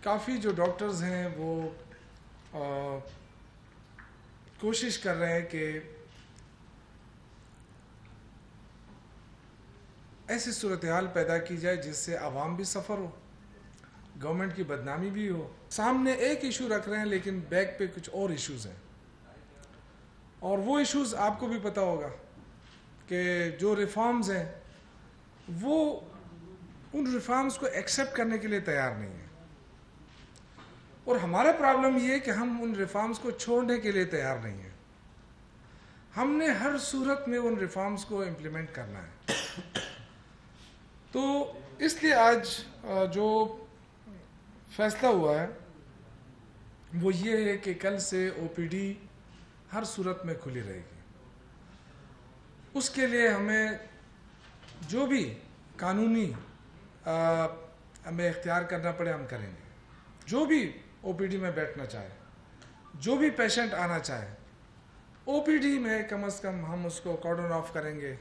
کافی جو ڈاکٹرز ہیں وہ کوشش کر رہے ہیں کہ ایسی صورتحال پیدا کی جائے جس سے عوام بھی سفر ہو، گورنمنٹ کی بدنامی بھی ہو. سامنے ایک ایشو رکھ رہے ہیں لیکن بیک پہ کچھ اور ایشوز ہیں، اور وہ ایشوز آپ کو بھی پتہ ہوگا کہ جو ریفارمز ہیں وہ ان ریفارمز کو ایکسیپٹ کرنے کے لیے تیار نہیں ہیں، اور ہمارا پرابلم یہ ہے کہ ہم ان ریفارمز کو چھوڑنے کے لیے تیار نہیں ہیں. ہم نے ہر صورت میں ان ریفارمز کو امپلیمنٹ کرنا ہے. تو اس لیے آج جو فیصلہ ہوا ہے وہ یہ ہے کہ کل سے او پی ڈی ہر صورت میں کھلی رہے گی. اس کے لیے ہمیں جو بھی قانونی ہمیں اختیار کرنا پڑے ہم کریں گے. جو بھی او پی ڈی میں بیٹھنا چاہے، جو بھی پیشنٹ آنا چاہے، او پی ڈی میں کم از کم ہم اس کو کارڈن آف کریں گے.